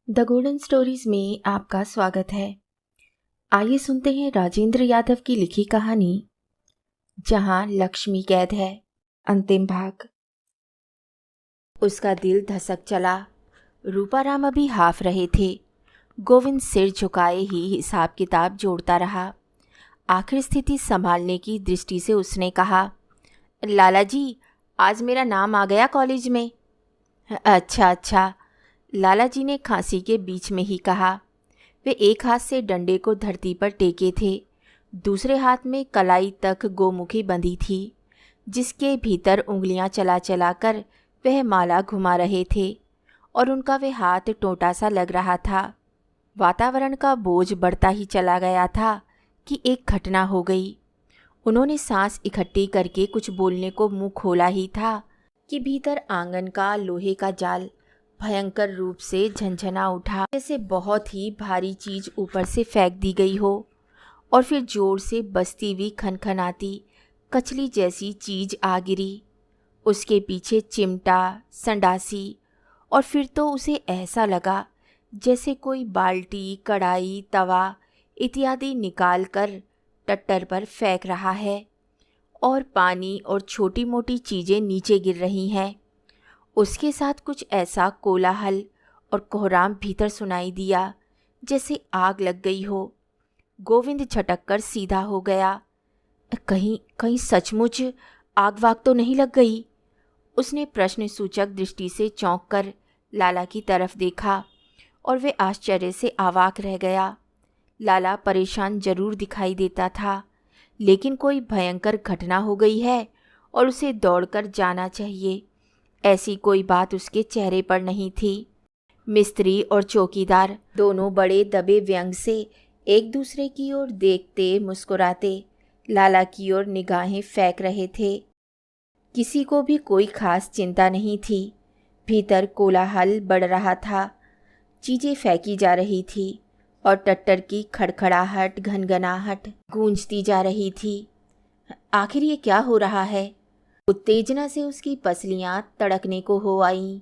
The golden stories में आपका स्वागत है। आइए सुनते हैं राजेंद्र यादव की लिखी कहानी जहां लक्ष्मी कैद है, अंतिम भाग। उसका दिल धसक चला। रूपाराम अभी हाफ रहे थे। गोविंद सिर झुकाए ही हिसाब किताब जोड़ता रहा। आखिर स्थिति संभालने की दृष्टि से उसने कहा, लाला जी, आज मेरा नाम आ गया कॉलेज में। अच्छा, लाला जी ने खांसी के बीच में ही कहा। वे एक हाथ से डंडे को धरती पर टेके थे, दूसरे हाथ में कलाई तक गोमुखी बंधी थी, जिसके भीतर उंगलियां चला चला कर वह माला घुमा रहे थे और उनका वे हाथ टोटा सा लग रहा था। वातावरण का बोझ बढ़ता ही चला गया था कि एक घटना हो गई। उन्होंने सांस इकट्ठी करके कुछ बोलने को मुंह खोला ही था कि भीतर आंगन का लोहे का जाल भयंकर रूप से झंझना उठा, जैसे बहुत ही भारी चीज ऊपर से फेंक दी गई हो, और फिर जोर से बजती हुई खनखनाती कचली जैसी चीज आ गिरी। उसके पीछे चिमटा, संडासी, और फिर तो उसे ऐसा लगा जैसे कोई बाल्टी, कढ़ाई, तवा इत्यादि निकाल कर टट्टर पर फेंक रहा है और पानी और छोटी मोटी चीज़ें नीचे गिर रही हैं। उसके साथ कुछ ऐसा कोलाहल और कोहराम भीतर सुनाई दिया जैसे आग लग गई हो। गोविंद झटक कर सीधा हो गया। कहीं कहीं सचमुच आग वाग तो नहीं लग गई? उसने प्रश्न सूचक दृष्टि से चौंक कर लाला की तरफ देखा और वे आश्चर्य से अवाक रह गया। लाला परेशान जरूर दिखाई देता था, लेकिन कोई भयंकर घटना हो गई है और उसे दौड़कर जाना चाहिए, ऐसी कोई बात उसके चेहरे पर नहीं थी। मिस्त्री और चौकीदार दोनों बड़े दबे व्यंग से एक दूसरे की ओर देखते मुस्कुराते लाला की ओर निगाहें फेंक रहे थे। किसी को भी कोई खास चिंता नहीं थी। भीतर कोलाहल बढ़ रहा था, चीजें फेंकी जा रही थी और टट्टर की खड़खड़ाहट, घनघनाहट गूंजती जा रही थी। आखिर ये क्या हो रहा है? उत्तेजना से उसकी पसलियां तड़कने को हो आईं।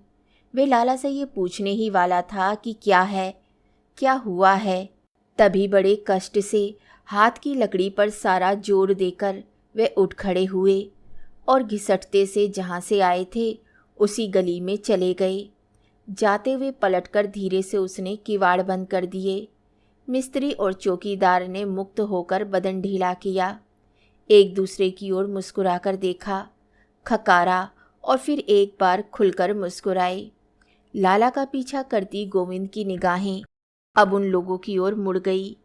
वे लाला से ये पूछने ही वाला था कि क्या है, क्या हुआ है। तभी बड़े कष्ट से हाथ की लकड़ी पर सारा जोर देकर वे उठ खड़े हुए और घिसटते से जहाँ से आए थे उसी गली में चले गए। जाते हुए पलटकर धीरे से उसने किवाड़ बंद कर दिए। मिस्त्री और चौकीदार ने मुक्त होकर बदन ढीला किया, एक दूसरे की ओर मुस्कुराकर देखा, खकारा और फिर एक बार खुलकर मुस्कुराए। लाला का पीछा करती गोविंद की निगाहें अब उन लोगों की ओर मुड़ गई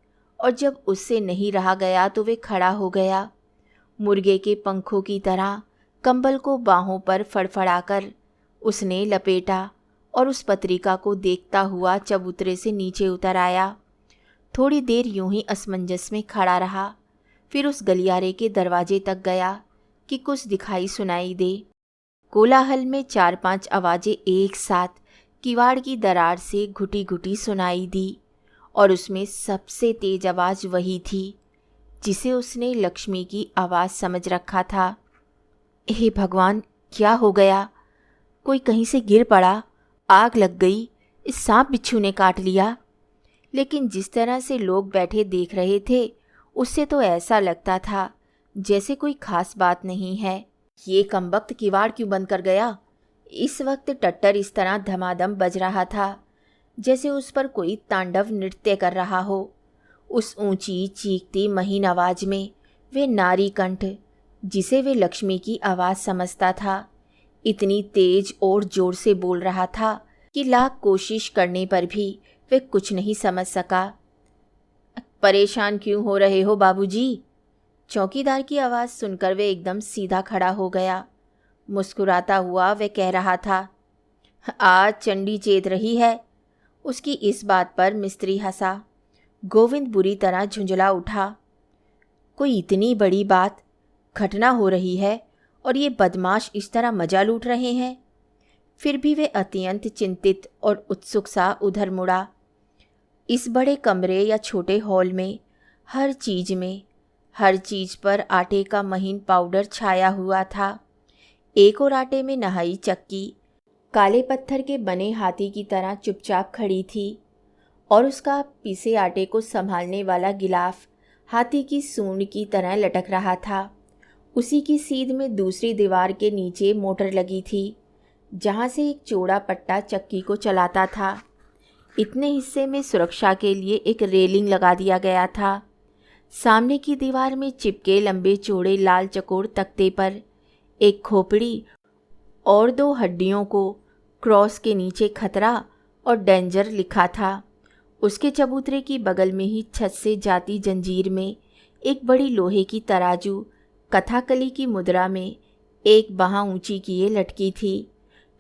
और जब उससे नहीं रहा गया तो वे खड़ा हो गया। मुर्गे के पंखों की तरह कंबल को बाहों पर फड़फड़ाकर उसने लपेटा और उस पत्रिका को देखता हुआ चबूतरे से नीचे उतर आया। थोड़ी देर यूं ही असमंजस में खड़ा रहा, फिर उस गलियारे के दरवाजे तक गया कि कुछ दिखाई सुनाई दे। कोलाहल में 4-5 आवाजें एक साथ किवाड़ की दरार से घुटी घुटी सुनाई दी और उसमें सबसे तेज आवाज़ वही थी जिसे उसने लक्ष्मी की आवाज़ समझ रखा था। हे भगवान, क्या हो गया? कोई कहीं से गिर पड़ा? आग लग गई? इस सांप बिच्छू ने काट लिया? लेकिन जिस तरह से लोग बैठे देख रहे थे उससे तो ऐसा लगता था जैसे कोई खास बात नहीं है। ये कमबख्त किवाड़ क्यों बंद कर गया? इस वक्त टट्टर इस तरह धमाधम बज रहा था जैसे उस पर कोई तांडव नृत्य कर रहा हो। उस ऊंची चीखती महीन आवाज में वे नारी कंठ, जिसे वे लक्ष्मी की आवाज़ समझता था, इतनी तेज और जोर से बोल रहा था कि लाख कोशिश करने पर भी वे कुछ नहीं समझ सका। परेशान क्यों हो रहे हो बाबूजी? चौकीदार की आवाज़ सुनकर वे एकदम सीधा खड़ा हो गया। मुस्कुराता हुआ वे कह रहा था, आज चंडी चेत रही है। उसकी इस बात पर मिस्त्री हंसा। गोविंद बुरी तरह झुंझला उठा। कोई इतनी बड़ी बात, घटना हो रही है और ये बदमाश इस तरह मजा लूट रहे हैं। फिर भी वे अत्यंत चिंतित और उत्सुक सा उधर मुड़ा। इस बड़े कमरे या छोटे हॉल में हर चीज़ पर आटे का महीन पाउडर छाया हुआ था। एक और आटे में नहाई चक्की काले पत्थर के बने हाथी की तरह चुपचाप खड़ी थी। और उसका पीसे आटे को संभालने वाला गिलाफ हाथी की सूंड की तरह लटक रहा था। उसी की सीध में दूसरी दीवार के नीचे मोटर लगी थी, जहाँ से एक चौड़ा पट्टा चक्की को चलाता था। इतने हिस्से में सुरक्षा के लिए एक रेलिंग लगा दिया गया था। सामने की दीवार में चिपके लंबे चौड़े लाल चकोर तख्ते पर एक खोपड़ी और 2 हड्डियों को क्रॉस के नीचे खतरा और डेंजर लिखा था। उसके चबूतरे की बगल में ही छत से जाती जंजीर में एक बड़ी लोहे की तराजू कथाकली की मुद्रा में एक बांह ऊंची किए लटकी थी,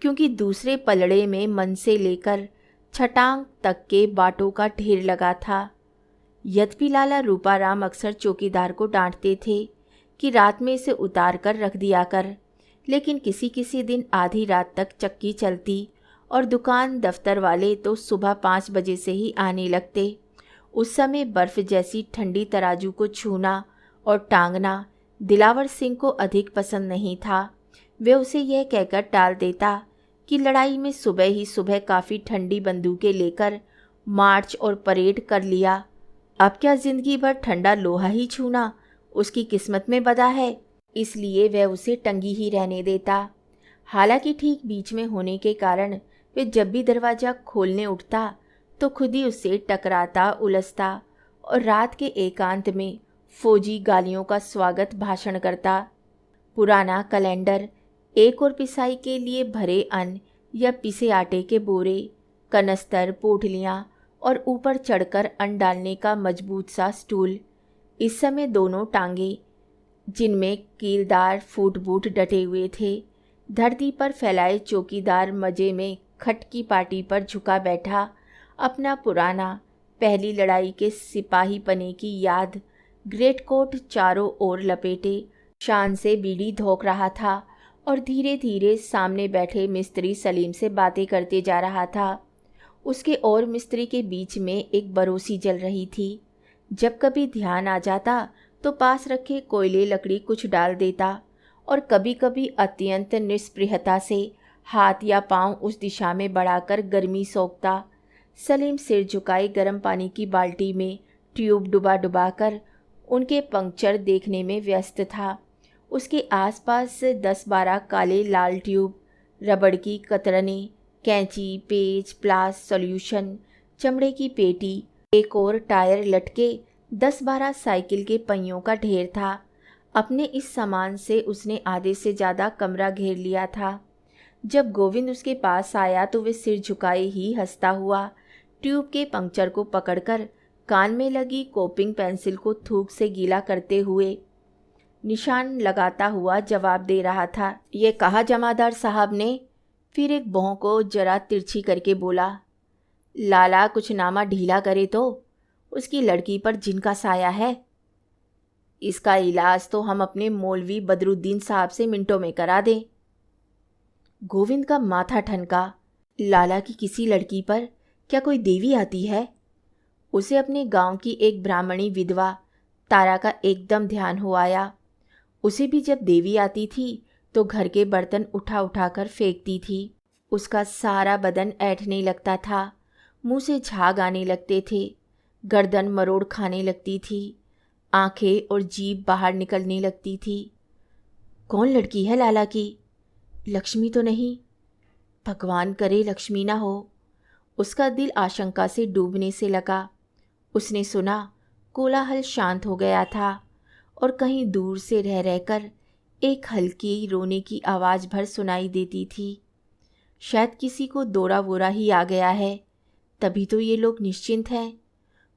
क्योंकि दूसरे पलड़े में मन से लेकर छटांग तक के बाटों का ढेर लगा था। यद्यपि लाला रूपाराम अक्सर चौकीदार को डांटते थे कि रात में इसे उतार कर रख दिया कर, लेकिन किसी किसी दिन आधी रात तक चक्की चलती और दुकान दफ्तर वाले तो सुबह 5 बजे से ही आने लगते। उस समय बर्फ़ जैसी ठंडी तराजू को छूना और टांगना दिलावर सिंह को अधिक पसंद नहीं था। वे उसे यह कहकर टाल देता कि लड़ाई में सुबह ही सुबह काफ़ी ठंडी बंदूकें लेकर मार्च और परेड कर लिया, अब क्या ज़िंदगी भर ठंडा लोहा ही छूना उसकी किस्मत में बदा है, इसलिए वह उसे टंगी ही रहने देता। हालांकि ठीक बीच में होने के कारण वे जब भी दरवाज़ा खोलने उठता तो खुद ही उससे टकराता उलझता और रात के एकांत में फौजी गालियों का स्वागत भाषण करता। पुराना कैलेंडर, एक और पिसाई के लिए भरे अन्न या पिसे आटे के बोरे, कनस्तर, पोटलियाँ और ऊपर चढ़कर अन्न डालने का मजबूत सा स्टूल, इस समय दोनों टांगे जिनमें कीलदार फूट बूट डटे हुए थे, धरती पर फैलाए चौकीदार मजे में खट की पार्टी पर झुका बैठा अपना पुराना पहली लड़ाई के सिपाही पने की याद ग्रेट कोट चारों ओर लपेटे शान से बीड़ी धोक रहा था और धीरे धीरे सामने बैठे मिस्त्री सलीम से बातें करते जा रहा था। उसके और मिस्त्री के बीच में एक बरोसी जल रही थी। जब कभी ध्यान आ जाता तो पास रखे कोयले लकड़ी कुछ डाल देता और कभी कभी अत्यंत निस्पृहता से हाथ या पांव उस दिशा में बढ़ाकर गर्मी सोखता। सलीम सिर झुकाए गर्म पानी की बाल्टी में ट्यूब डुबा डुबा कर उनके पंक्चर देखने में व्यस्त था। उसके आसपास 10-12 काले लाल ट्यूब, रबड़ की कतरने, कैंची, पेच, प्लास, सॉल्यूशन, चमड़े की पेटी, एक और टायर लटके 10-12 साइकिल के पहियों का ढेर था। अपने इस सामान से उसने आधे से ज़्यादा कमरा घेर लिया था। जब गोविंद उसके पास आया तो वे सिर झुकाए ही हंसता हुआ ट्यूब के पंक्चर को पकड़कर कान में लगी कोपिंग पेंसिल को थूक से गीला करते हुए निशान लगाता हुआ जवाब दे रहा था। ये कहा जमादार साहब ने। फिर एक भौं को जरा तिरछी करके बोला, लाला कुछ नामा ढीला करे तो उसकी लड़की पर जिनका साया है। इसका इलाज तो हम अपने मौलवी बदरुद्दीन साहब से मिनटों में करा दें। गोविंद का माथा ठनका। लाला की किसी लड़की पर क्या कोई देवी आती है? उसे अपने गांव की एक ब्राह्मणी विधवा तारा का एकदम ध्यान हो आया। उसे भी जब देवी आती थी तो घर के बर्तन उठा उठा कर फेंकती थी। उसका सारा बदन ऐंठने लगता था, मुंह से झाग आने लगते थे, गर्दन मरोड़ खाने लगती थी, आंखें और जीभ बाहर निकलने लगती थी। कौन लड़की है लाला की? लक्ष्मी तो नहीं? भगवान करे लक्ष्मी ना हो। उसका दिल आशंका से डूबने से लगा। उसने सुना कोलाहल शांत हो गया था और कहीं दूर से रह रहकर एक हल्की रोने की आवाज़ भर सुनाई देती थी। शायद किसी को दौरा वोरा ही आ गया है, तभी तो ये लोग निश्चिंत हैं।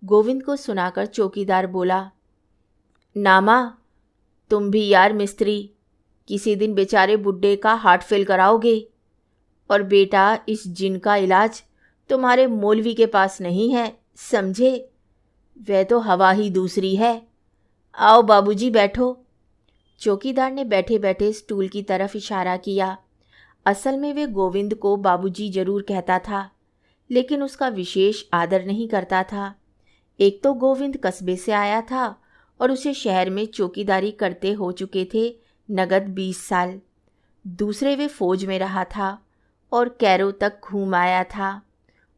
गोविंद को सुनाकर चौकीदार बोला, नामा तुम भी यार मिस्त्री, किसी दिन बेचारे बुड्ढे का हार्ट फेल कराओगे। और बेटा इस जिन का इलाज तुम्हारे मौलवी के पास नहीं है, समझे? वह तो हवा ही दूसरी है। आओ बाबूजी बैठो। चौकीदार ने बैठे बैठे स्टूल की तरफ इशारा किया। असल में वे गोविंद को बाबूजी जरूर कहता था, लेकिन उसका विशेष आदर नहीं करता था। एक तो गोविंद कस्बे से आया था और उसे शहर में चौकीदारी करते हो चुके थे नगद 20 साल। दूसरे वे फौज में रहा था और कैरो तक घूम आया था।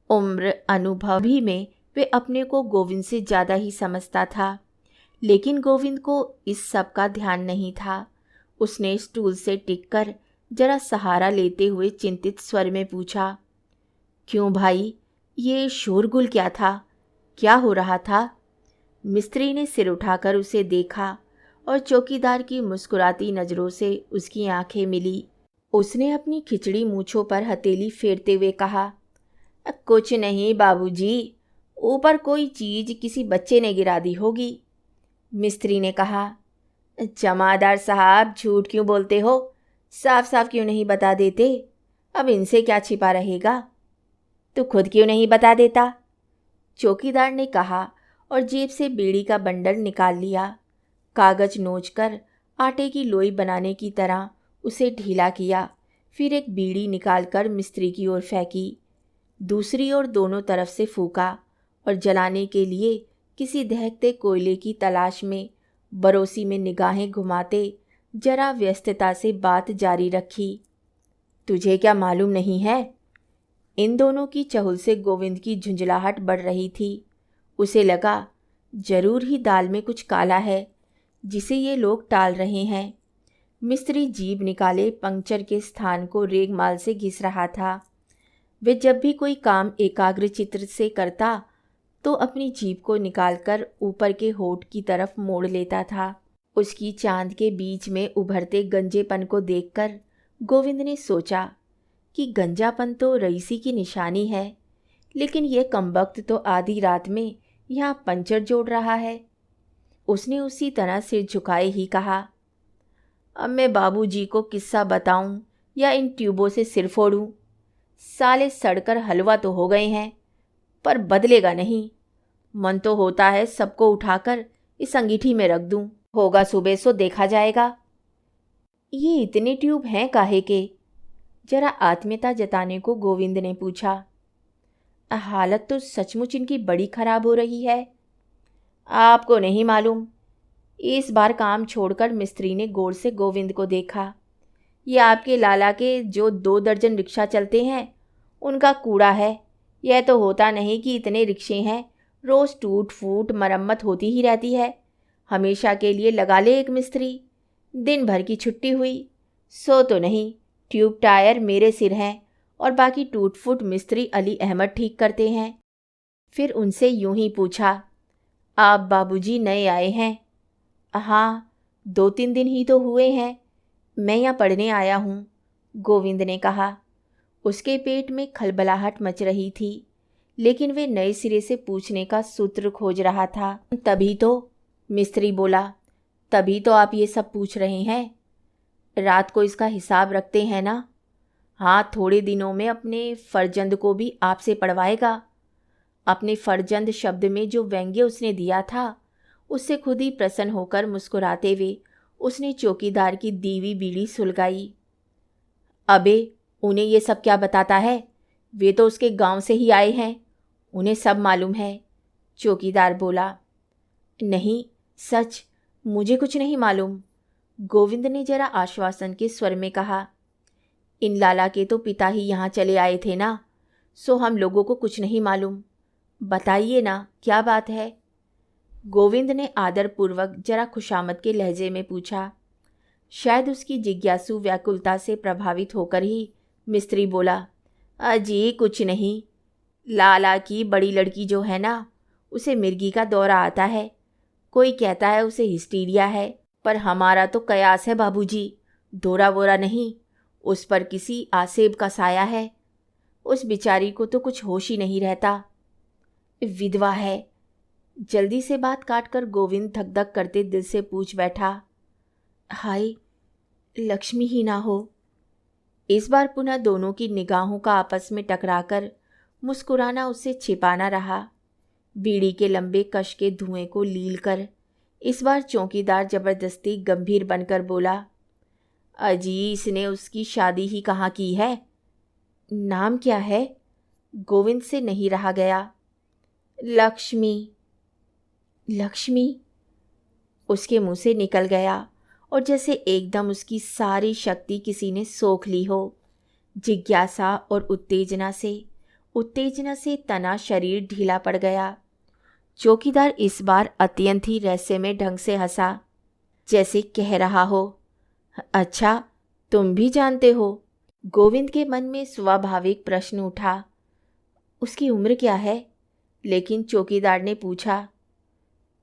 उम्र अनुभवी में वे अपने को गोविंद से ज़्यादा ही समझता था, लेकिन गोविंद को इस सब का ध्यान नहीं था। उसने स्टूल से टिककर जरा सहारा लेते हुए चिंतित स्वर में पूछा, क्यों भाई, ये शोरगुल क्या था? क्या हो रहा था? मिस्त्री ने सिर उठाकर उसे देखा और चौकीदार की मुस्कुराती नज़रों से उसकी आंखें मिली। उसने अपनी खिचड़ी मूंछों पर हथेली फेरते हुए कहा, कुछ नहीं बाबूजी, ऊपर कोई चीज़ किसी बच्चे ने गिरा दी होगी। मिस्त्री ने कहा, जमादार साहब झूठ क्यों बोलते हो? साफ साफ क्यों नहीं बता देते? अब इनसे क्या छिपा रहेगा? तू खुद क्यों नहीं बता देता? चौकीदार ने कहा और जेब से बीड़ी का बंडल निकाल लिया। कागज नोचकर आटे की लोई बनाने की तरह उसे ढीला किया, फिर एक बीड़ी निकालकर मिस्त्री की ओर फेंकी, दूसरी ओर दोनों तरफ से फूंका और जलाने के लिए किसी दहकते कोयले की तलाश में बरोसी में निगाहें घुमाते जरा व्यस्तता से बात जारी रखी। तुझे क्या मालूम नहीं है? इन दोनों की चहुल से गोविंद की झुंझलाहट बढ़ रही थी। उसे लगा जरूर ही दाल में कुछ काला है जिसे ये लोग टाल रहे हैं। मिस्त्री जीभ निकाले पंक्चर के स्थान को रेगमाल से घिस रहा था। वे जब भी कोई काम एकाग्र चित्र से करता तो अपनी जीभ को निकालकर ऊपर के होठ की तरफ मोड़ लेता था। उसकी चांद के बीच में उभरते गंजेपन को देखकर गोविंद ने सोचा कि गंजापन तो रईसी की निशानी है, लेकिन यह कमबख्त तो आधी रात में यहाँ पंचर जोड़ रहा है। उसने उसी तरह सिर झुकाए ही कहा, अब मैं बाबूजी को किस्सा बताऊं या इन ट्यूबों से सिर फोड़ूं? साले सड़कर हलवा तो हो गए हैं, पर बदलेगा नहीं। मन तो होता है सबको उठाकर इस अंगीठी में रख दूं। होगा सुबह सो देखा जाएगा। ये इतने ट्यूब हैं काहे के? जरा आत्मीयता जताने को गोविंद ने पूछा। हालत तो सचमुच इनकी बड़ी खराब हो रही है। आपको नहीं मालूम। इस बार काम छोड़कर मिस्त्री ने गौर से गोविंद को देखा। ये आपके लाला के जो 2 दर्जन रिक्शा चलते हैं उनका कूड़ा है। यह तो होता नहीं कि इतने रिक्शे हैं, रोज़ टूट फूट मरम्मत होती ही रहती है। हमेशा के लिए लगा ले एक मिस्त्री, दिन भर की छुट्टी हुई, सो तो नहीं, ट्यूब टायर मेरे सिर हैं और बाकी टूट फूट मिस्त्री अली अहमद ठीक करते हैं। फिर उनसे यूं ही पूछा, आप बाबूजी नए आए हैं? हाँ, 2-3 दिन ही तो हुए हैं। मैं यहाँ पढ़ने आया हूँ, गोविंद ने कहा। उसके पेट में खलबलाहट मच रही थी, लेकिन वे नए सिरे से पूछने का सूत्र खोज रहा था। तभी तो, मिस्त्री बोला, तभी तो आप ये सब पूछ रहे हैं। रात को इसका हिसाब रखते हैं ना? हाँ, थोड़े दिनों में अपने फर्जंद को भी आपसे पढ़वाएगा। अपने फर्जंद शब्द में जो व्यंग्य उसने दिया था उससे खुद ही प्रसन्न होकर मुस्कुराते हुए उसने चौकीदार की दीवी बीड़ी सुलगाई। अबे, उन्हें ये सब क्या बताता है? वे तो उसके गांव से ही आए हैं, उन्हें सब मालूम है। चौकीदार बोला। नहीं, सच, मुझे कुछ नहीं मालूम, गोविंद ने जरा आश्वासन के स्वर में कहा। इन लाला के तो पिता ही यहाँ चले आए थे ना, सो हम लोगों को कुछ नहीं मालूम। बताइए ना, क्या बात है? गोविंद ने आदरपूर्वक जरा खुशामद के लहजे में पूछा। शायद उसकी जिज्ञासु व्याकुलता से प्रभावित होकर ही मिस्त्री बोला, अजी कुछ नहीं। लाला की बड़ी लड़की जो है ना, उसे मिर्गी का दौरा आता है। कोई कहता है उसे हिस्टीरिया है, पर हमारा तो कयास है बाबूजी, दौरा वोरा नहीं, उस पर किसी आसेब का साया है। उस बिचारी को तो कुछ होश ही नहीं रहता। विधवा है। जल्दी से बात काटकर गोविंद धक धक करते दिल से पूछ बैठा, हाय, लक्ष्मी ही ना हो? इस बार पुनः दोनों की निगाहों का आपस में टकराकर मुस्कुराना उससे छिपाना रहा। बीड़ी के लंबे कश के धुएं को लील कर इस बार चौकीदार जबरदस्ती गंभीर बनकर बोला, अजी, इसने उसकी शादी ही कहाँ की है? नाम क्या है? गोविंद से नहीं रहा गया। लक्ष्मी। लक्ष्मी उसके मुंह से निकल गया और जैसे एकदम उसकी सारी शक्ति किसी ने सोख ली हो। जिज्ञासा और उत्तेजना से तना शरीर ढीला पड़ गया। चौकीदार इस बार अत्यंत ही रहस्यमय ढंग से हंसा, जैसे कह रहा हो, अच्छा तुम भी जानते हो। गोविंद के मन में स्वाभाविक प्रश्न उठा, उसकी उम्र क्या है? लेकिन चौकीदार ने पूछा,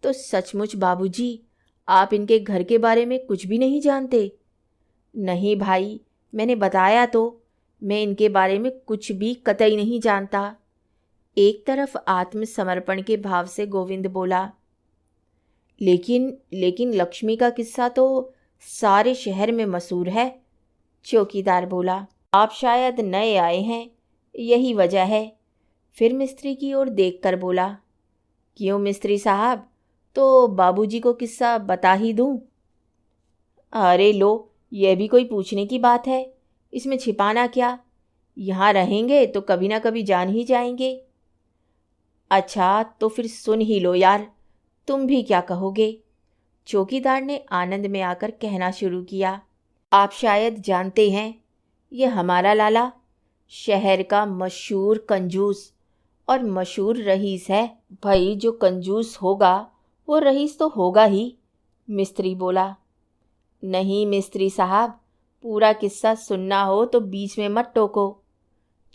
तो सचमुच बाबूजी, आप इनके घर के बारे में कुछ भी नहीं जानते? नहीं भाई, मैंने बताया तो, मैं इनके बारे में कुछ भी कतई नहीं जानता। एक तरफ आत्मसमर्पण के भाव से गोविंद बोला। लेकिन लक्ष्मी का किस्सा तो सारे शहर में मशहूर है। चौकीदार बोला, आप शायद नए आए हैं, यही वजह है। फिर मिस्त्री की ओर देखकर बोला, क्यों मिस्त्री साहब, तो बाबूजी को किस्सा बता ही दूं? अरे लो, यह भी कोई पूछने की बात है, इसमें छिपाना क्या? यहाँ रहेंगे तो कभी ना कभी जान ही जाएंगे। अच्छा तो फिर सुन ही लो यार, तुम भी क्या कहोगे? चौकीदार ने आनंद में आकर कहना शुरू किया, आप शायद जानते हैं, ये हमारा लाला शहर का मशहूर कंजूस और मशहूर रईस है। भाई जो कंजूस होगा वो रईस तो होगा ही, मिस्त्री बोला। नहीं मिस्त्री साहब, पूरा किस्सा सुनना हो तो बीच में मत टोको।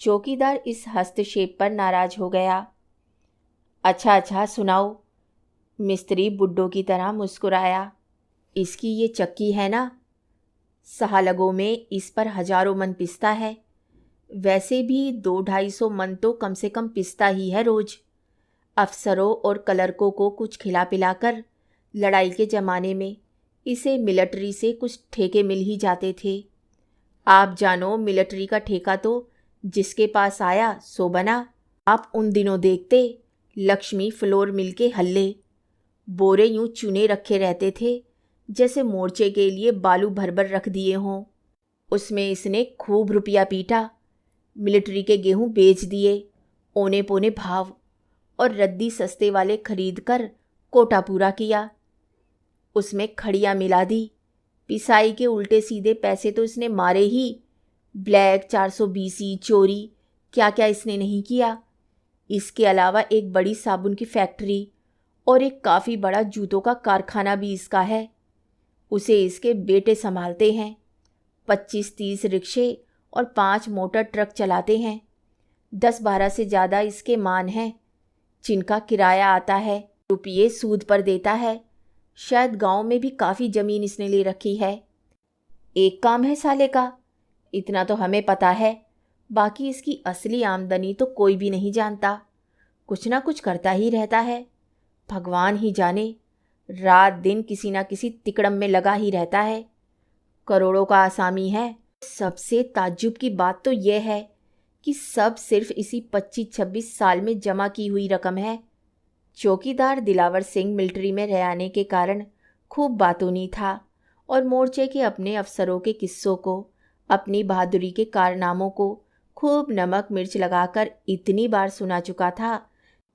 चौकीदार इस हस्तक्षेप पर नाराज हो गया। अच्छा सुनाओ। मिस्त्री बुड्ढों की तरह मुस्कुराया। इसकी ये चक्की है ना, सहालगों में इस पर हजारों मन पिसता है। वैसे भी 200-250 मन तो कम से कम पिसता ही है रोज। अफसरों और क्लर्कों को कुछ खिला पिलाकर लड़ाई के ज़माने में इसे मिलिट्री से कुछ ठेके मिल ही जाते थे। आप जानो, मिलिट्री का ठेका तो जिसके पास आया सो बना। आप उन दिनों देखते, लक्ष्मी फ्लोर मिल के हल्ले, बोरे यूं चुने रखे रहते थे जैसे मोर्चे के लिए बालू भर भर रख दिए हों। उसमें इसने खूब रुपया पीटा, मिलिट्री के गेहूं बेच दिए औने पौने भाव, और रद्दी सस्ते वाले खरीद कर कोटा पूरा किया। उसमें खड़ियाँ मिला दी, पिसाई के उल्टे सीधे पैसे तो इसने मारे ही। ब्लैक 420 चोरी, क्या क्या इसने नहीं किया। इसके अलावा एक बड़ी साबुन की फैक्ट्री और एक काफ़ी बड़ा जूतों का कारखाना भी इसका है। उसे इसके बेटे संभालते हैं। 25-30 रिक्शे और 5 मोटर ट्रक चलाते हैं। 10-12 से ज़्यादा इसके मान हैं, जिनका किराया आता है, रुपये सूद पर देता है। शायद गांव में भी काफ़ी ज़मीन इसने ले रखी है। एक काम है साले का, इतना तो हमें पता है, बाकी इसकी असली आमदनी तो कोई भी नहीं जानता। कुछ ना कुछ करता ही रहता है, भगवान ही जाने, रात दिन किसी ना किसी तिकड़म में लगा ही रहता है। करोड़ों का आसामी है। सबसे ताज्जुब की बात तो यह है कि सब सिर्फ इसी 25-26 साल में जमा की हुई रकम है। चौकीदार दिलावर सिंह मिलिट्री में रह आने के कारण खूब बातूनी था और मोर्चे के अपने अफसरों के किस्सों को, अपनी बहादुरी के कारनामों को खूब नमक मिर्च लगाकर इतनी बार सुना चुका था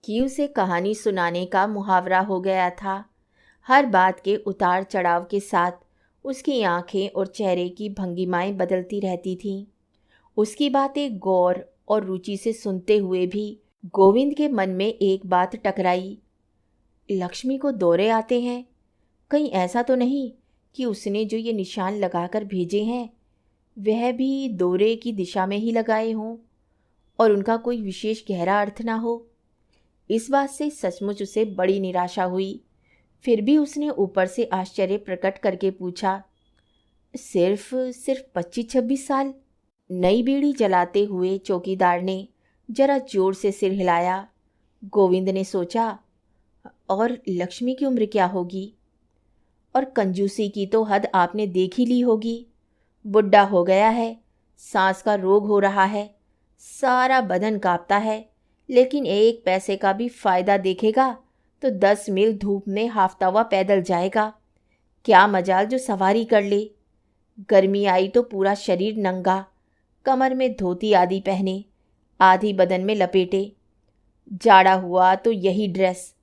कि उसे कहानी सुनाने का मुहावरा हो गया था। हर बात के उतार चढ़ाव के साथ उसकी आंखें और चेहरे की भंगिमाएं बदलती रहती थीं। उसकी बातें गौर और रुचि से सुनते हुए भी गोविंद के मन में एक बात टकराई, लक्ष्मी को दौरे आते हैं, कहीं ऐसा तो नहीं कि उसने जो ये निशान लगाकर भेजे हैं वह भी दौरे की दिशा में ही लगाए हों और उनका कोई विशेष गहरा अर्थ ना हो। इस बात से सचमुच उसे बड़ी निराशा हुई। फिर भी उसने ऊपर से आश्चर्य प्रकट करके पूछा, सिर्फ 25-26 साल? नई बीड़ी जलाते हुए चौकीदार ने जरा जोर से सिर हिलाया। गोविंद ने सोचा, और लक्ष्मी की उम्र क्या होगी? और कंजूसी की तो हद आपने देख ही ली होगी। बुढ़ा हो गया है, सांस का रोग हो रहा है, सारा बदन कांपता है, लेकिन एक पैसे का भी फायदा देखेगा तो 10 मील धूप में हाफता हुआ पैदल जाएगा। क्या मजाल जो सवारी कर ले। गर्मी आई तो पूरा शरीर नंगा, कमर में धोती आदि पहने, आधी बदन में लपेटे। जाड़ा हुआ तो यही ड्रेस,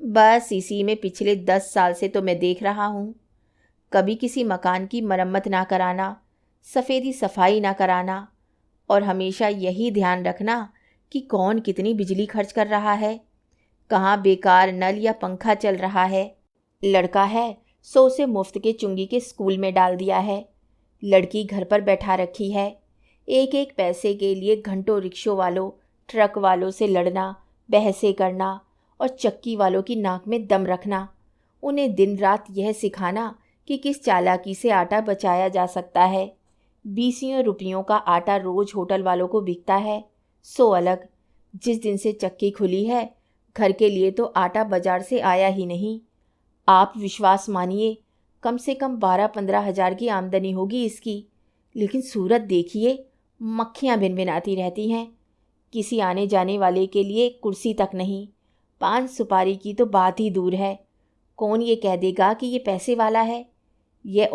बस इसी में पिछले 10 साल से तो मैं देख रहा हूँ। कभी किसी मकान की मरम्मत ना कराना, सफ़ेदी सफाई ना कराना, और हमेशा यही ध्यान रखना कि कौन कितनी बिजली खर्च कर रहा है। कहाँ बेकार नल या पंखा चल रहा है। लड़का है सो उसे मुफ्त के चुंगी के स्कूल में डाल दिया है। लड़की घर पर बैठा रखी है। एक एक पैसे के लिए घंटों रिक्शों वालों, ट्रक वालों से लड़ना, बहसें करना और चक्की वालों की नाक में दम रखना। उन्हें दिन रात यह सिखाना कि किस चालाकी से आटा बचाया जा सकता है। 20 रुपयों का आटा रोज होटल वालों को बिकता है, सो अलग। जिस दिन से चक्की खुली है, घर के लिए तो आटा बाजार से आया ही नहीं। आप विश्वास मानिए, कम से कम 12-15 हज़ार की आमदनी होगी इसकी। लेकिन सूरत देखिए, मक्खियाँ भिनभिनाती रहती हैं। किसी आने जाने वाले के लिए कुर्सी तक नहीं, पान सुपारी की तो बात ही दूर है। कौन ये कह देगा कि ये पैसे वाला है। यह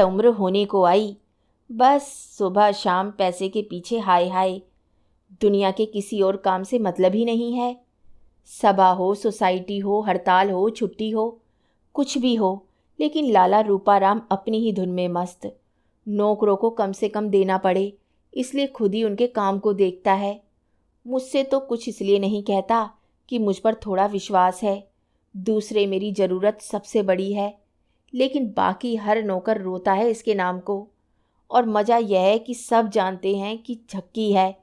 उम्र होने को आई, बस सुबह शाम पैसे के पीछे हाय हाय। दुनिया के किसी और काम से मतलब ही नहीं है। सभा हो, सोसाइटी हो, हड़ताल हो, छुट्टी हो, कुछ भी हो, लेकिन लाला रूपाराम अपनी ही धुन में मस्त। नौकरों को कम से कम देना पड़े, इसलिए खुद ही उनके काम को देखता है। मुझसे तो कुछ इसलिए नहीं कहता कि मुझ पर थोड़ा विश्वास है। दूसरे मेरी ज़रूरत सबसे बड़ी है, लेकिन बाकी हर नौकर रोता है इसके नाम को। और मज़ा यह है कि सब जानते हैं कि झक्की है।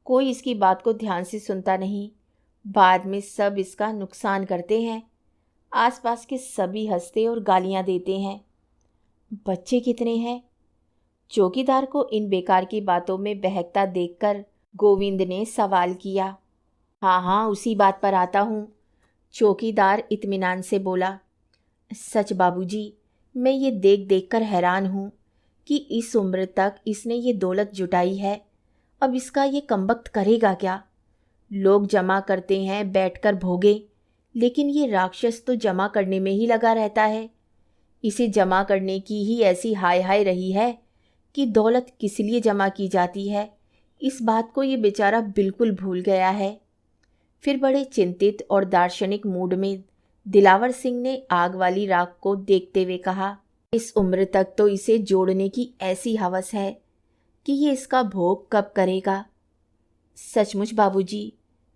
कोई इसकी बात को ध्यान से सुनता नहीं। बाद में सब इसका नुकसान करते हैं। आसपास के सभी हंसते और गालियां देते हैं। बच्चे कितने हैं? चौकीदार को इन बेकार की बातों में बहकता देखकर गोविंद ने सवाल किया। हाँ हाँ, उसी बात पर आता हूँ, चौकीदार इत्मीनान से बोला। सच बाबूजी, मैं ये देख देख कर हैरान हूँ कि इस उम्र तक इसने ये दौलत जुटाई है। अब इसका ये कमबख्त करेगा क्या? लोग जमा करते हैं बैठकर भोगे, लेकिन ये राक्षस तो जमा करने में ही लगा रहता है। इसे जमा करने की ही ऐसी हाय हाय रही है कि दौलत किस लिए जमा की जाती है, इस बात को ये बेचारा बिल्कुल भूल गया है। फिर बड़े चिंतित और दार्शनिक मूड में दिलावर सिंह ने आग वाली राख को देखते हुए कहा, इस उम्र तक तो इसे जोड़ने की ऐसी हवस है कि ये इसका भोग कब करेगा। सचमुच बाबूजी,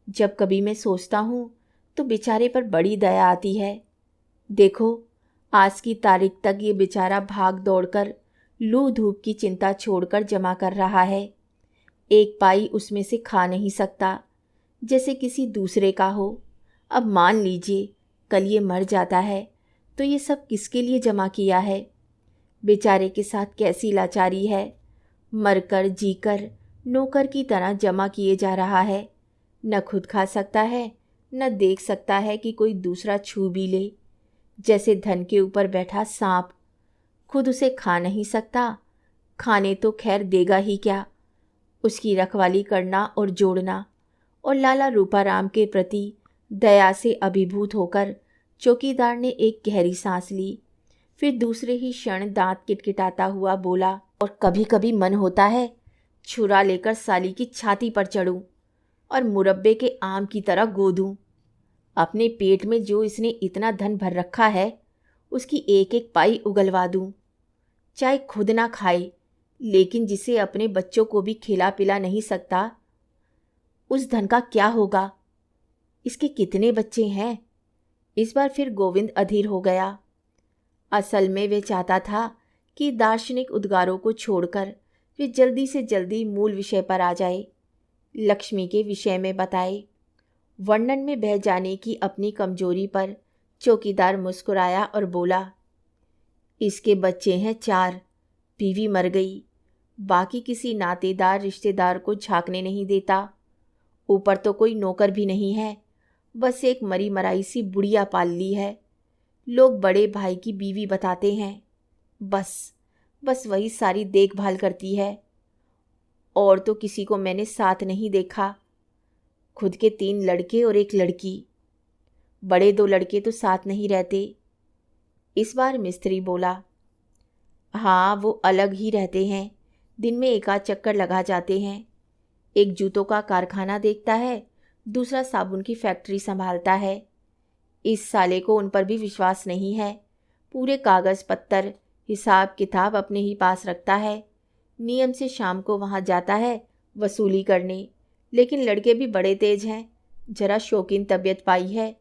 जब कभी मैं सोचता हूँ तो बेचारे पर बड़ी दया आती है। देखो, आज की तारीख तक ये बेचारा भाग दौड़कर लू धूप की चिंता छोड़कर जमा कर रहा है। एक पाई उसमें से खा नहीं सकता, जैसे किसी दूसरे का हो। अब मान लीजिए कल ये मर जाता है तो ये सब किसके लिए जमा किया है? बेचारे के साथ कैसी लाचारी है। मरकर जीकर नौकर की तरह जमा किए जा रहा है। न खुद खा सकता है, न देख सकता है कि कोई दूसरा छू भी ले। जैसे धन के ऊपर बैठा सांप, खुद उसे खा नहीं सकता, खाने तो खैर देगा ही क्या। उसकी रखवाली करना और जोड़ना। और लाला रूपाराम के प्रति दया से अभिभूत होकर चौकीदार ने एक गहरी सांस ली। फिर दूसरे ही क्षण दांत किटकिटाता हुआ बोला, और कभी कभी मन होता है छुरा लेकर साली की छाती पर चढ़ूं और मुरब्बे के आम की तरह गोदूं। अपने पेट में जो इसने इतना धन भर रखा है, उसकी एक एक पाई उगलवा दूं। चाहे खुद ना खाए, लेकिन जिसे अपने बच्चों को भी खिला पिला नहीं सकता, उस धन का क्या होगा? इसके कितने बच्चे हैं? इस बार फिर गोविंद अधीर हो गया। असल में वे चाहता था कि दार्शनिक उद्गारों को छोड़कर वे जल्दी से जल्दी मूल विषय पर आ जाए, लक्ष्मी के विषय में बताए। वर्णन में बह जाने की अपनी कमजोरी पर चौकीदार मुस्कुराया और बोला, इसके बच्चे हैं 4, बीवी मर गई, बाकी किसी नातेदार रिश्तेदार को झांकने नहीं देता। ऊपर तो कोई नौकर भी नहीं है, बस एक मरी मराई सी बुढ़िया पाल ली है। लोग बड़े भाई की बीवी बताते हैं। बस वही सारी देखभाल करती है। और तो किसी को मैंने साथ नहीं देखा। खुद के 3 लड़के और एक लड़की। बड़े 2 लड़के तो साथ नहीं रहते। इस बार मिस्त्री बोला, हाँ, वो अलग ही रहते हैं, दिन में एक आध चक्कर लगा जाते हैं। एक जूतों का कारखाना देखता है, दूसरा साबुन की फैक्ट्री संभालता है। इस साले को उन पर भी विश्वास नहीं है। पूरे कागज़ पत्तर हिसाब किताब अपने ही पास रखता है। नियम से शाम को वहाँ जाता है वसूली करने, लेकिन लड़के भी बड़े तेज हैं, जरा शौकीन तबीयत पाई है,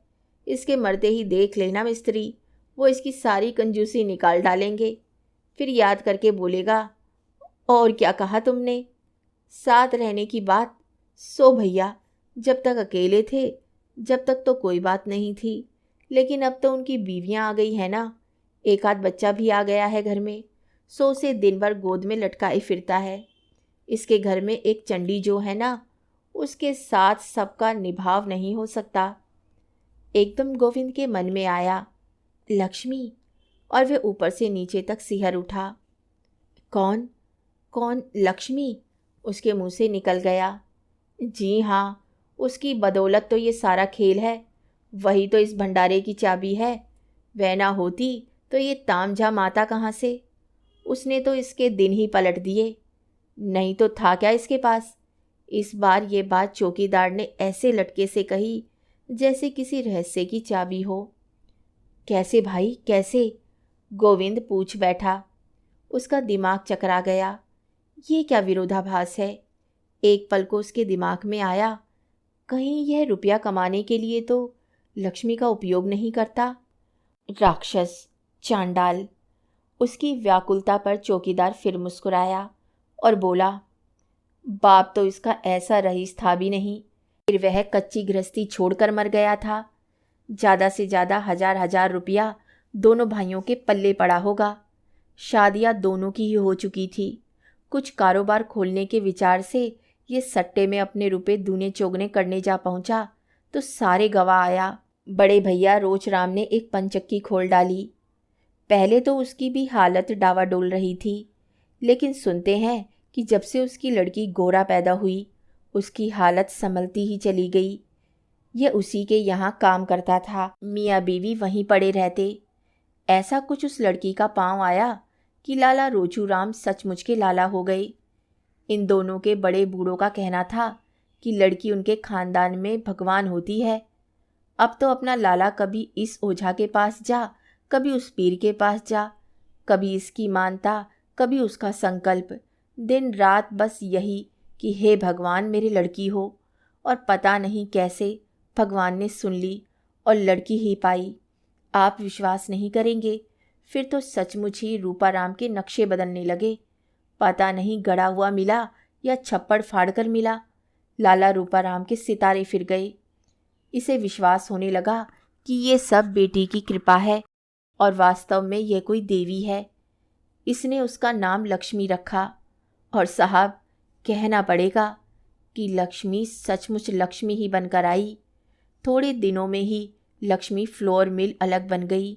इसके मरते ही देख लेना मिस्त्री, वो इसकी सारी कंजूसी निकाल डालेंगे। फिर याद करके बोलेगा, और क्या कहा तुमने? साथ रहने की बात। सो भैया, जब तक अकेले थे, जब तक तो कोई बात नहीं थी, लेकिन अब तो उनकी बीवियां आ गई है ना, एक आध बच्चा भी आ गया है घर में, सो उसे दिन भर गोद में लटकाए फिरता है। इसके घर में एक चंडी जो है ना, उसके साथ सबका निभाव नहीं हो सकता। एकदम गोविंद के मन में आया, लक्ष्मी, और वे ऊपर से नीचे तक सिहर उठा। कौन? कौन लक्ष्मी? उसके मुंह से निकल गया। जी हाँ, उसकी बदौलत तो ये सारा खेल है। वही तो इस भंडारे की चाबी है। वह ना होती तो ये तामझाम आता कहाँ से? उसने तो इसके दिन ही पलट दिए। नहीं तो था क्या इसके पास? इस बार ये बात चौकीदार ने ऐसे लटके से कही जैसे किसी रहस्य की चाबी हो। कैसे भाई, कैसे? गोविंद पूछ बैठा। उसका दिमाग चकरा गया। ये क्या विरोधाभास है? एक पल को उसके दिमाग में आया, कहीं यह रुपया कमाने के लिए तो लक्ष्मी का उपयोग नहीं करता? राक्षस, चांडाल। उसकी व्याकुलता पर चौकीदार फिर मुस्कुराया और बोला, बाप तो इसका ऐसा रईस था भी नहीं, फिर वह कच्ची गृहस्थी छोड़कर मर गया था। ज़्यादा से ज़्यादा 1000 रुपया दोनों भाइयों के पल्ले पड़ा होगा। शादियाँ दोनों की ही हो चुकी थी। कुछ कारोबार खोलने के विचार से ये सट्टे में अपने रुपए दूने चौगने करने जा पहुंचा तो सारे गवा आया। बड़े भैया रोचराम ने एक पंचक्की खोल डाली। पहले तो उसकी भी हालत डावाडोल रही थी, लेकिन सुनते हैं कि जब से उसकी लड़की गोरा पैदा हुई, उसकी हालत संभलती ही चली गई। यह उसी के यहाँ काम करता था। मियाँ बीवी वहीं पड़े रहते। ऐसा कुछ उस लड़की का पांव आया कि लाला रोचूराम सचमुच के लाला हो गए। इन दोनों के बड़े बूढ़ों का कहना था कि लड़की उनके खानदान में भगवान होती है। अब तो अपना लाला कभी इस ओझा के पास जा, कभी उस पीर के पास जा, कभी इसकी मानता, कभी उसका संकल्प। दिन रात बस यही कि हे भगवान मेरी लड़की हो। और पता नहीं कैसे भगवान ने सुन ली और लड़की ही पाई। आप विश्वास नहीं करेंगे, फिर तो सचमुच ही रूपाराम के नक्शे बदलने लगे। पता नहीं गड़ा हुआ मिला या छप्पड़ फाड़कर मिला, लाला रूपाराम के सितारे फिर गए। इसे विश्वास होने लगा कि ये सब बेटी की कृपा है और वास्तव में यह कोई देवी है। इसने उसका नाम लक्ष्मी रखा, और साहब, कहना पड़ेगा कि लक्ष्मी सचमुच लक्ष्मी ही बनकर आई। थोड़े दिनों में ही लक्ष्मी फ्लोर मिल अलग बन गई।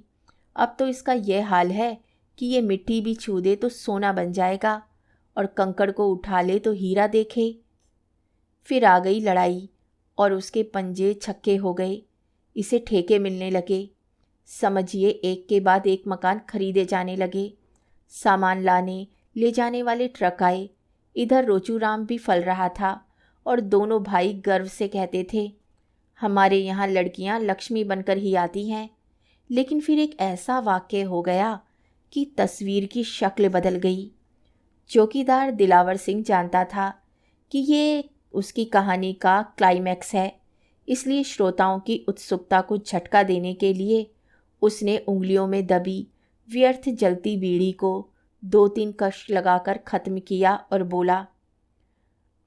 अब तो इसका यह हाल है कि ये मिट्टी भी छू दे तो सोना बन जाएगा और कंकड़ को उठा ले तो हीरा देखे। फिर आ गई लड़ाई और उसके पंजे छक्के हो गए। इसे ठेके मिलने लगे। समझिए एक के बाद एक मकान खरीदे जाने लगे। सामान लाने ले जाने वाले ट्रक आए। इधर रोचूराम भी फल रहा था और दोनों भाई गर्व से कहते थे, हमारे यहाँ लड़कियाँ लक्ष्मी बनकर ही आती हैं। लेकिन फिर एक ऐसा वाक़या हो गया कि तस्वीर की शक्ल बदल गई। चौकीदार दिलावर सिंह जानता था कि ये उसकी कहानी का क्लाइमैक्स है, इसलिए श्रोताओं की उत्सुकता को झटका देने के लिए उसने उंगलियों में दबी व्यर्थ जलती बीड़ी को 2-3 कश लगाकर ख़त्म किया और बोला,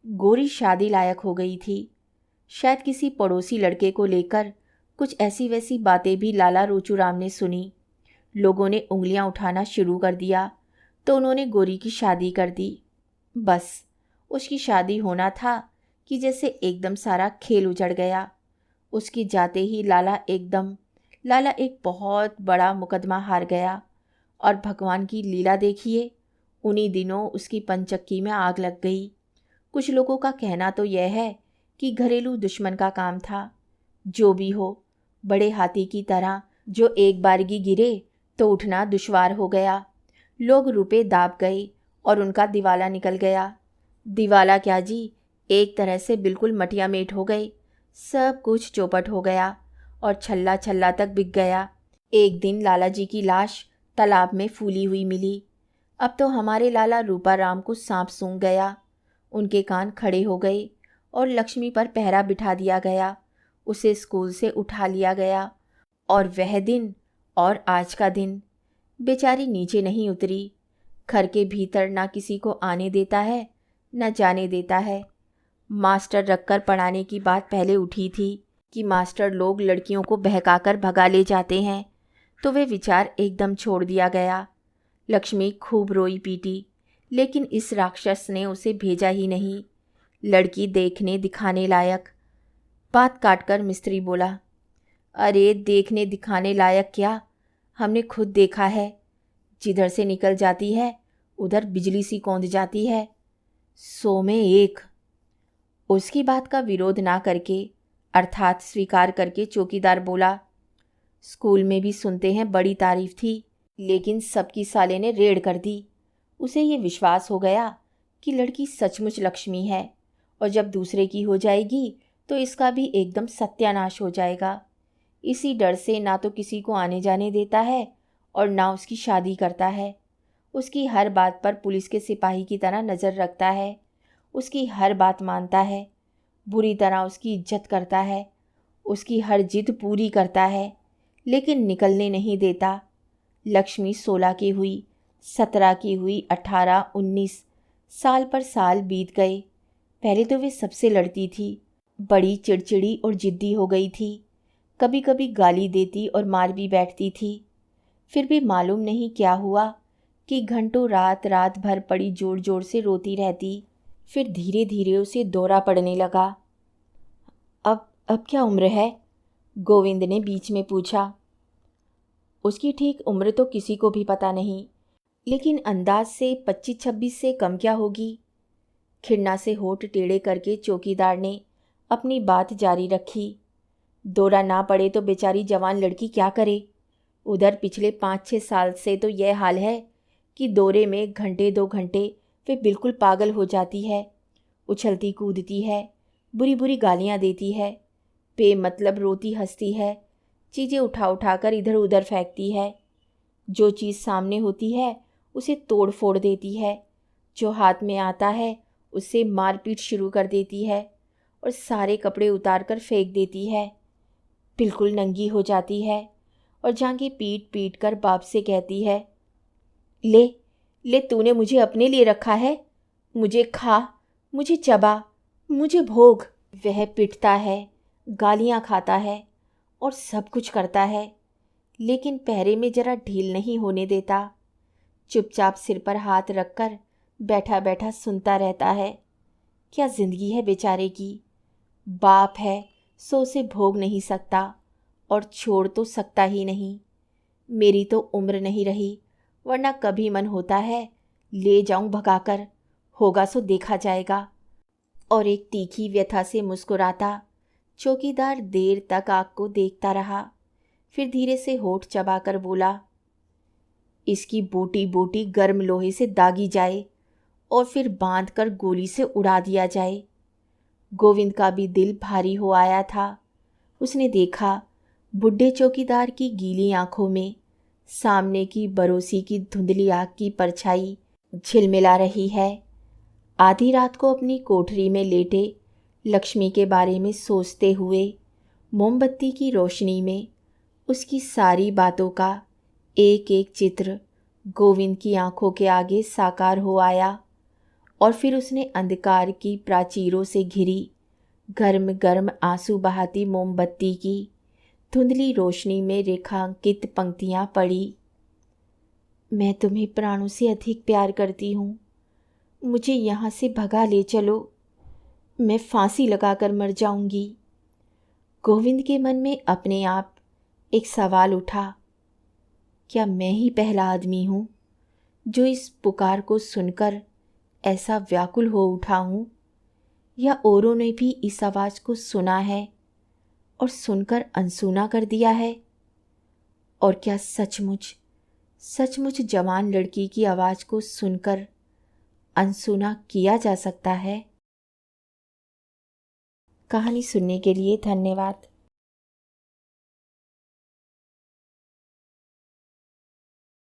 गोरी शादी लायक हो गई थी। शायद किसी पड़ोसी लड़के को लेकर कुछ ऐसी वैसी बातें भी लाला रोचूराम ने सुनी। लोगों ने उंगलियां उठाना शुरू कर दिया तो उन्होंने गोरी की शादी कर दी। बस उसकी शादी होना था कि जैसे एकदम सारा खेल उजड़ गया। उसकी जाते ही लाला एक बहुत बड़ा मुकदमा हार गया। और भगवान की लीला देखिए, उन्हीं दिनों उसकी पंचक्की में आग लग गई। कुछ लोगों का कहना तो यह है कि घरेलू दुश्मन का काम था। जो भी हो, बड़े हाथी की तरह जो एक बारगी गिरे तो उठना दुश्वार हो गया। लोग रुपए दाब गए और उनका दिवाला निकल गया। दिवाला क्या जी, एक तरह से बिल्कुल मटिया मेट हो गए। सब कुछ चौपट हो गया और छल्ला छल्ला तक बिक गया। एक दिन लाला जी की लाश तालाब में फूली हुई मिली। अब तो हमारे लाला रूपाराम को सांप सूंघ गया। उनके कान खड़े हो गए और लक्ष्मी पर पहरा बिठा दिया गया। उसे स्कूल से उठा लिया गया और वह दिन और आज का दिन बेचारी नीचे नहीं उतरी। घर के भीतर ना किसी को आने देता है न जाने देता है। मास्टर रखकर पढ़ाने की बात पहले उठी थी कि मास्टर लोग लड़कियों को बहकाकर भगा ले जाते हैं, तो वे विचार एकदम छोड़ दिया गया। लक्ष्मी खूब रोई पीटी, लेकिन इस राक्षस ने उसे भेजा ही नहीं। लड़की देखने दिखाने लायक। बात काटकर मिस्त्री बोला, अरे देखने दिखाने लायक क्या, हमने खुद देखा है। जिधर से निकल जाती है उधर बिजली सी कौंध जाती है, 100 में 1। उसकी बात का विरोध ना करके अर्थात स्वीकार करके चौकीदार बोला, स्कूल में भी सुनते हैं बड़ी तारीफ थी, लेकिन सबकी साले ने रेड कर दी। उसे ये विश्वास हो गया कि लड़की सचमुच लक्ष्मी है और जब दूसरे की हो जाएगी तो इसका भी एकदम सत्यानाश हो जाएगा। इसी डर से ना तो किसी को आने जाने देता है और ना उसकी शादी करता है। उसकी हर बात पर पुलिस के सिपाही की तरह नज़र रखता है। उसकी हर बात मानता है, बुरी तरह उसकी इज्जत करता है, उसकी हर जिद पूरी करता है, लेकिन निकलने नहीं देता। लक्ष्मी 16 की हुई, 17 की हुई, 18, 19 साल पर साल बीत गए। पहले तो वे सबसे लड़ती थी, बड़ी चिड़चिड़ी और जिद्दी हो गई थी। कभी कभी गाली देती और मार भी बैठती थी। फिर भी मालूम नहीं क्या हुआ कि घंटों रात रात भर पड़ी जोर जोर से रोती रहती। फिर धीरे धीरे उसे दौरा पड़ने लगा। अब क्या उम्र है? गोविंद ने बीच में पूछा। उसकी ठीक उम्र तो किसी को भी पता नहीं, लेकिन अंदाज से 25-26 से कम क्या होगी। खिन्ना से होठ टेढ़े करके चौकीदार ने अपनी बात जारी रखी। दौरा ना पड़े तो बेचारी जवान लड़की क्या करे। उधर पिछले 5-6 साल से तो यह हाल है कि दौरे में घंटे 2 घंटे वे बिल्कुल पागल हो जाती है। उछलती कूदती है, बुरी बुरी गालियाँ देती है, बेमतलब रोती हंसती है, चीज़ें उठा उठा कर इधर उधर फेंकती है। जो चीज़ सामने होती है उसे तोड़ फोड़ देती है, जो हाथ में आता है उससे मारपीट शुरू कर देती है और सारे कपड़े उतार कर फेंक देती है। बिल्कुल नंगी हो जाती है और जांघें पीट पीट कर बाप से कहती है, ले ले तूने मुझे अपने लिए रखा है, मुझे खा, मुझे चबा, मुझे भोग। वह पिटता है, गालियाँ खाता है और सब कुछ करता है, लेकिन पहरे में जरा ढील नहीं होने देता। चुपचाप सिर पर हाथ रखकर बैठा बैठा सुनता रहता है। क्या जिंदगी है बेचारे की। बाप है सो उसे भोग नहीं सकता और छोड़ तो सकता ही नहीं। मेरी तो उम्र नहीं रही, वरना कभी मन होता है ले जाऊं भगाकर, होगा सो देखा जाएगा। और एक तीखी व्यथा से मुस्कुराता चौकीदार देर तक आग को देखता रहा। फिर धीरे से होठ चबाकर बोला, इसकी बोटी बोटी गर्म लोहे से दागी जाए और फिर बांध कर गोली से उड़ा दिया जाए। गोविंद का भी दिल भारी हो आया था। उसने देखा बुढ़े चौकीदार की गीली आंखों में सामने की बरोसी की धुंधली आग की परछाई झिलमिला रही है। आधी रात को अपनी कोठरी में लेटे लक्ष्मी के बारे में सोचते हुए मोमबत्ती की रोशनी में उसकी सारी बातों का एक एक चित्र गोविंद की आंखों के आगे साकार हो आया। और फिर उसने अंधकार की प्राचीरों से घिरी गर्म गर्म आंसू बहाती मोमबत्ती की धुंधली रोशनी में रेखांकित पंक्तियां पढ़ी। मैं तुम्हें प्राणों से अधिक प्यार करती हूँ, मुझे यहाँ से भगा ले चलो, मैं फांसी लगाकर मर जाऊंगी। गोविंद के मन में अपने आप एक सवाल उठा, क्या मैं ही पहला आदमी हूँ जो इस पुकार को सुनकर ऐसा व्याकुल हो उठा हूँ, या औरों ने भी इस आवाज़ को सुना है और सुनकर अनसुना कर दिया है? और क्या सचमुच सचमुच जवान लड़की की आवाज़ को सुनकर अनसुना किया जा सकता है? कहानी सुनने के लिए धन्यवाद।